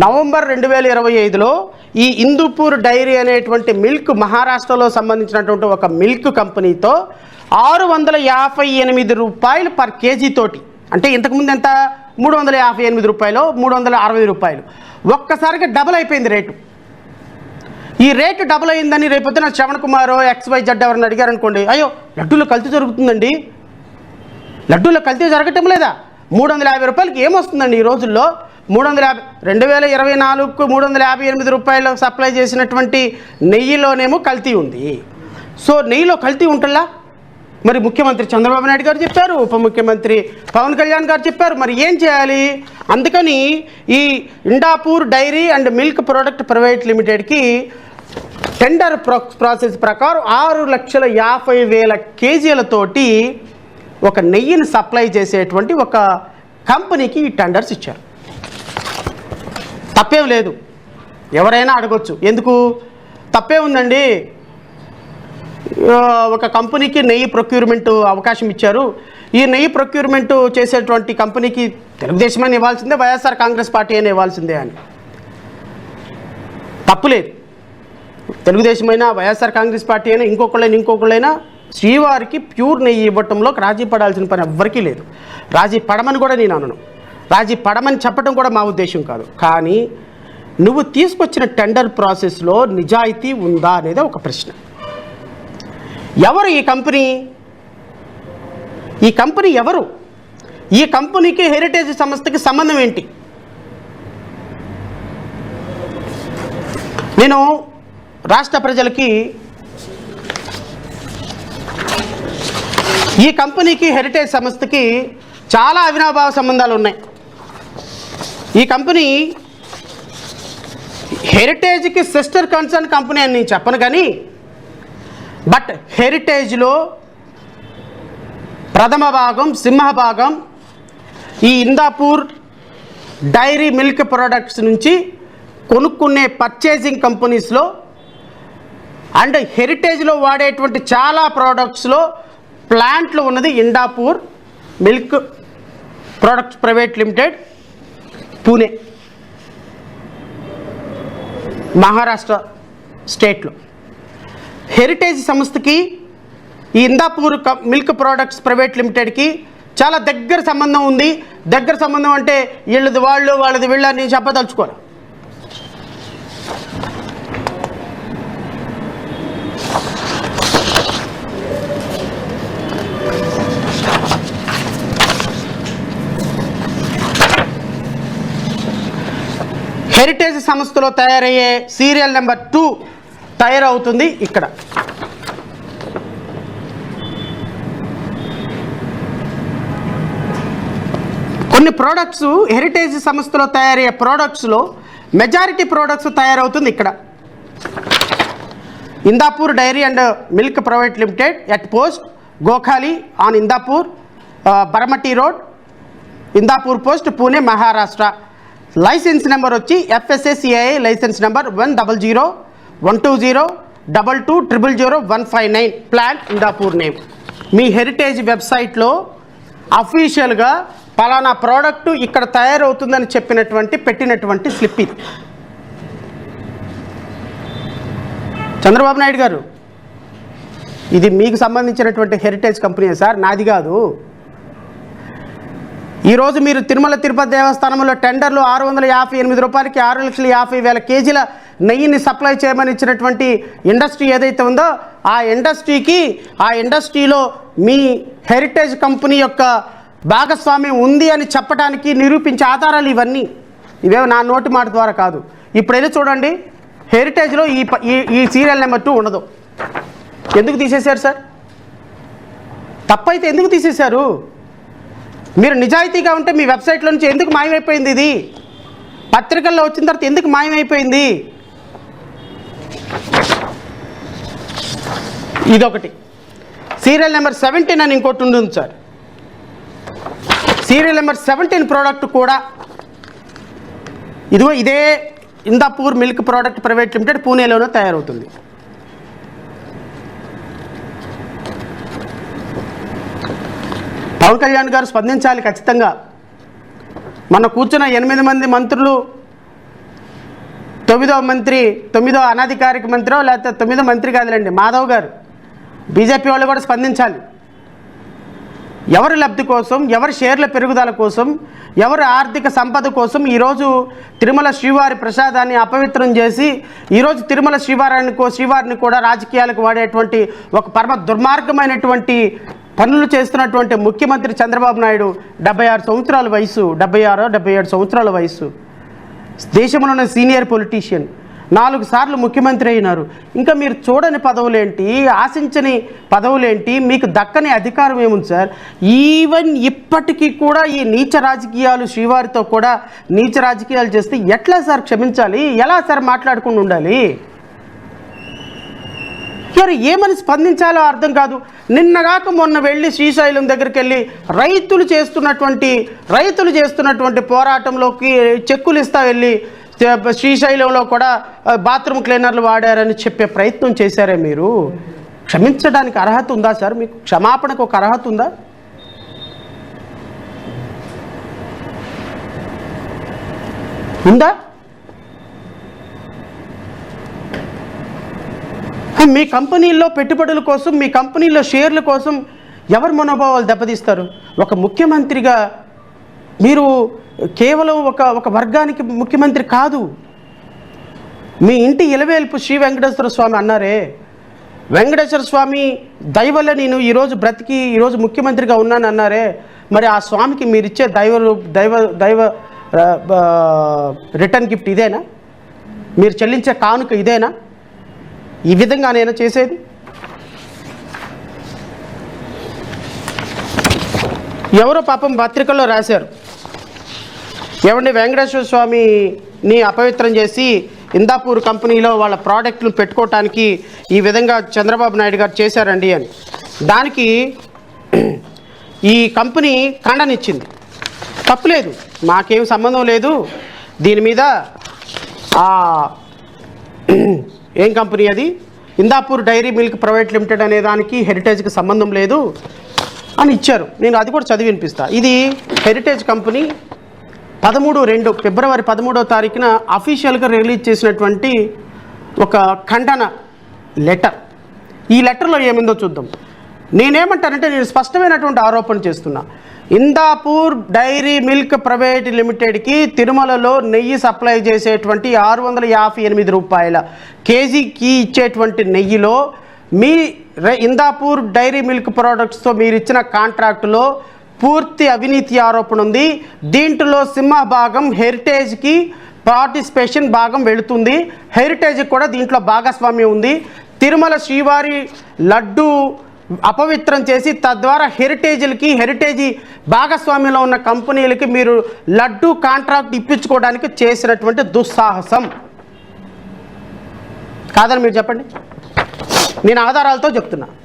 November 2025లో ఈ Hindupur dairy అనేటువంటి milk మహారాష్ట్రలో సంబంధించినటువంటి ఒక మిల్క్ కంపెనీతో 658 రూపాయలు పర్ కేజీ తోటి, అంటే ఇంతకుముందు ఎంత 358 రూపాయలు 360 రూపాయలు, ఒక్కసారిగా డబుల్ అయిపోయింది రేటు. ఈ రేటు డబుల్ అయిందని రేపొద్దున శ్రవణ్ కుమారో XYZ ఎవరిని అడిగారు అనుకోండి, అయ్యో లడ్డూలో కల్తీ జరుగుతుందండి, లడ్డూలో కల్తీ జరగటం లేదా, 350 రూపాయలకి ఏమొస్తుందండి ఈ రోజుల్లో. 2024కు 358 రూపాయలు సప్లై చేసినటువంటి నెయ్యిలోనేమో కల్తీ ఉంది. సో నెయ్యిలో కల్తీ ఉంటుందా? మరి ముఖ్యమంత్రి చంద్రబాబు నాయుడు గారు చెప్పారు, ఉప ముఖ్యమంత్రి పవన్ కళ్యాణ్ గారు చెప్పారు, మరి ఏం చేయాలి? అందుకని ఈ Indapur dairy and milk product private లిమిటెడ్కి టెండర్ ప్రాసెస్ ప్రకారం 6,50,000 కేజీలతోటి ఒక నెయ్యిని సప్లై చేసేటువంటి ఒక కంపెనీకి ఈ టెండర్స్ ఇచ్చారు. తప్పేం లేదు, ఎవరైనా అడగొచ్చు, ఎందుకు తప్పే ఉందండి, ఒక కంపెనీకి నెయ్యి ప్రొక్యూర్మెంట్ అవకాశం ఇచ్చారు, ఈ నెయ్యి ప్రొక్యూర్మెంట్ చేసేటువంటి కంపెనీకి తెలుగుదేశమైనా ఇవ్వాల్సిందే, వైఎస్ఆర్ కాంగ్రెస్ పార్టీ అయినా ఇవ్వాల్సిందే అని. తప్పులేదు, తెలుగుదేశమైనా వైఎస్ఆర్ కాంగ్రెస్ పార్టీ అయినా ఇంకొకళ్ళైనా శ్రీవారికి ప్యూర్ నెయ్యి ఇవ్వటంలో రాజీ పడాల్సిన పని ఎవ్వరికీ లేదు. రాజీ పడమని కూడా నేను అనను, రాజీ పడమని చెప్పడం కూడా మా ఉద్దేశం కాదు. కానీ నువ్వు తీసుకొచ్చిన టెండర్ ప్రాసెస్లో నిజాయితీ ఉందా అనేది ఒక ప్రశ్న. ఎవరు ఈ కంపెనీ? ఈ కంపెనీ ఎవరు? ఈ కంపెనీకి హెరిటేజ్ సంస్థకి సంబంధం ఏంటి? నేను రాష్ట్ర ప్రజలకి ఈ కంపెనీకి హెరిటేజ్ సంస్థకి చాలా అవినాభావ సంబంధాలు ఉన్నాయి. ఈ కంపెనీ హెరిటేజ్కి సిస్టర్ కన్సర్న్ కంపెనీ అని నేను చెప్పను, కానీ బట్ హెరిటేజ్లో ప్రథమ భాగం సింహభాగం ఈ ఇందాపూర్ డైరీ మిల్క్ ప్రొడక్ట్స్ నుంచి కొనుక్కునే పర్చేసింగ్ కంపెనీస్లో అండ్ హెరిటేజ్లో వాడేటువంటి చాలా ప్రోడక్ట్స్లో ప్లాంట్లు ఉన్నది Indapur milk products private limited, Pune, Maharashtra స్టేట్లో. హెరిటేజ్ సంస్థకి ఈ ఇందాపూర్ మిల్క్ ప్రొడక్ట్స్ ప్రైవేట్ లిమిటెడ్కి చాలా దగ్గర సంబంధం ఉంది. దగ్గర సంబంధం అంటే వీళ్ళది వాళ్ళది వీళ్ళని నేను చెప్పదలుచుకోను. హెరిటేజ్ సంస్థలో తయారయ్యే సీరియల్ నెంబర్ 2 తయారవుతుంది ఇక్కడ. కొన్ని ప్రోడక్ట్స్ హెరిటేజ్ సంస్థలో తయారయ్యే ప్రోడక్ట్స్లో మెజారిటీ ప్రోడక్ట్స్ తయారవుతుంది ఇక్కడ. Indapur dairy and milk private limited at post Gokhali on Indapur Baramati road, Indapur post, Pune, Maharashtra. License number వచ్చి FSSCI license number 100120222000159, plant Indapur name. మీ హెరిటేజ్ వెబ్సైట్లో అఫీషియల్గా పలానా ప్రోడక్ట్ ఇక్కడ తయారవుతుందని పెట్టినటువంటి స్లిప్ ఇది. చంద్రబాబు నాయుడు గారు, ఇది మీకు సంబంధించినటువంటి హెరిటేజ్ కంపెనీ సార్, నాది కాదు. ఈరోజు మీరు తిరుమల తిరుపతి దేవస్థానంలో టెండర్లు 658 రూపాయలకి 6,50,000 కేజీల నెయ్యిని సప్లై చేయమని ఇచ్చినటువంటి ఇండస్ట్రీ ఏదైతే ఉందో ఆ ఇండస్ట్రీలో మీ హెరిటేజ్ కంపెనీ యొక్క భాగస్వామ్యం ఉంది అని చెప్పడానికి నిరూపించే ఆధారాలు ఇవన్నీ. ఇవేమో నా నోటి మాట ద్వారా కాదు. ఇప్పుడు వెళ్ళి చూడండి, హెరిటేజ్లో ఈ సీరియల్ నెంబర్ 2 ఉండదు. ఎందుకు తీసేశారు సార్? తప్పైతే ఎందుకు తీసేశారు? మీరు నిజాయితీగా ఉంటే మీ వెబ్సైట్లో నుంచి ఎందుకు మాయమైపోయింది? ఇది పత్రికల్లో వచ్చిన తర్వాత ఎందుకు మాయమైపోయింది? ఇదొకటి. సీరియల్ నెంబర్ 17 అని ఇంకోటి ఉంటుంది సార్. సీరియల్ నెంబర్ 17 ప్రోడక్ట్ కూడా ఇదే Indapur milk product private limited పూణేలోనే తయారవుతుంది. పవన్ కళ్యాణ్ గారు స్పందించాలి ఖచ్చితంగా. మన కూర్చున్న 8 మంది మంత్రులు తొమ్మిదో అనధికారిక మంత్రో లేకపోతే 9వ మంత్రి కాదులేండి, మాధవ్ గారు. బీజేపీ వాళ్ళు కూడా స్పందించాలి. ఎవరి లబ్ధి కోసం, ఎవరి షేర్ల పెరుగుదల కోసం, ఎవరి ఆర్థిక సంపద కోసం ఈరోజు తిరుమల శ్రీవారి ప్రసాదాన్ని అపవిత్రం చేసి ఈరోజు తిరుమల శ్రీవారిని కూడా రాజకీయాలకు వాడేటువంటి ఒక పరమ దుర్మార్గమైనటువంటి పనులు చేస్తున్నటువంటి ముఖ్యమంత్రి చంద్రబాబు నాయుడు 76 సంవత్సరాల వయసు, 77 సంవత్సరాల వయసు, దేశంలోని సీనియర్ పొలిటీషియన్, 4 సార్లు ముఖ్యమంత్రి అయినారు. ఇంకా మీరు చూడని పదవులేంటి, ఆశించని పదవులేంటి, మీకు దక్కని అధికారం ఏముంది సార్? ఈవెన్ ఇప్పటికీ కూడా ఈ నీచ రాజకీయాలు, శ్రీవారితో కూడా నీచ రాజకీయాలు చేస్తే ఎట్లా సార్ క్షమించాలి? ఎలా సార్ మాట్లాడుకుని ఉండాలి? మరి ఏమని స్పందించాలో అర్థం కాదు. నిన్నగాక మొన్న వెళ్ళి శ్రీశైలం దగ్గరికి వెళ్ళి రైతులు చేస్తున్నటువంటి పోరాటంలోకి చెక్కులు ఇస్తా వెళ్ళి శ్రీశైలంలో కూడా బాత్రూమ్ క్లీనర్లు వాడారని చెప్పే ప్రయత్నం చేశారే మీరు. క్షమించడానికి అర్హత ఉందా సార్? మీకు క్షమాపణకు ఒక అర్హత ఉందా? ఉందా? మీ కంపెనీల్లో పెట్టుబడుల కోసం, మీ కంపెనీల్లో షేర్ల కోసం ఎవరి మనోభావాలు దెబ్బతీస్తారు? ఒక ముఖ్యమంత్రిగా మీరు కేవలం ఒక వర్గానికి ముఖ్యమంత్రి కాదు. మీ ఇంటి ఇలవేల్పు శ్రీ వెంకటేశ్వర స్వామి అన్నారే, వెంకటేశ్వర స్వామి దయవల్ల నేను ఈరోజు బ్రతికి ఈరోజు ముఖ్యమంత్రిగా ఉన్నాను అన్నారే. మరి ఆ స్వామికి మీరు ఇచ్చే దైవ రిటర్న్ గిఫ్ట్ ఇదేనా? మీరు చెల్లించే కానుక ఇదేనా? ఈ విధంగా నేను చేసేది? ఎవరో పాపం పత్రికల్లో రాశారు, ఏమండి వెంకటేశ్వర స్వామిని అపవిత్రం చేసి ఇందాపూర్ కంపెనీలో వాళ్ళ ప్రోడక్ట్ను పెట్టుకోవటానికి ఈ విధంగా చంద్రబాబు నాయుడు గారు చేశారండి అని. దానికి ఈ కంపెనీ ఖండనిచ్చింది. తప్పులేదు, మాకేం సంబంధం లేదు దీని మీద. ఏం కంపెనీ అది? Indapur dairy milk private limited అనే దానికి హెరిటేజ్కి సంబంధం లేదు అని ఇచ్చారు. నేను అది కూడా చదివి వినిపిస్తా. ఇది హెరిటేజ్ కంపెనీ ఫిబ్రవరి 13వ తారీఖున అఫీషియల్గా రిలీజ్ చేసినటువంటి ఒక ఖండన లెటర్. ఈ లెటర్లో ఏమిందో చూద్దాం. నేనేమంటానంటే, నేను స్పష్టమైనటువంటి ఆరోపణ చేస్తున్నా. ఇందాపూర్ డైరీ మిల్క్ ప్రైవేట్ లిమిటెడ్కి తిరుమలలో నెయ్యి సప్లై చేసేటువంటి 658 రూపాయల కేజీకి ఇచ్చేటువంటి నెయ్యిలో మీ ఇందాపూర్ డైరీ మిల్క్ ప్రోడక్ట్స్తో మీరు ఇచ్చిన కాంట్రాక్టులో పూర్తి అవినీతి ఆరోపణ ఉంది. దీంట్లో సింహభాగం హెరిటేజ్కి పార్టిసిపేషన్ భాగం వెళుతుంది. హెరిటేజ్కి కూడా దీంట్లో భాగస్వామ్యం ఉంది. తిరుమల శ్రీవారి లడ్డు అపవిత్రం చేసి తద్వారా హెరిటేజీ భాగస్వామ్యంలో ఉన్న కంపెనీలకి మీరు లడ్డు కాంట్రాక్ట్ ఇప్పించుకోవడానికి చేసినటువంటి దుస్సాహసం కాదని మీరు చెప్పండి. నేను ఆధారాలతో చెప్తున్నా.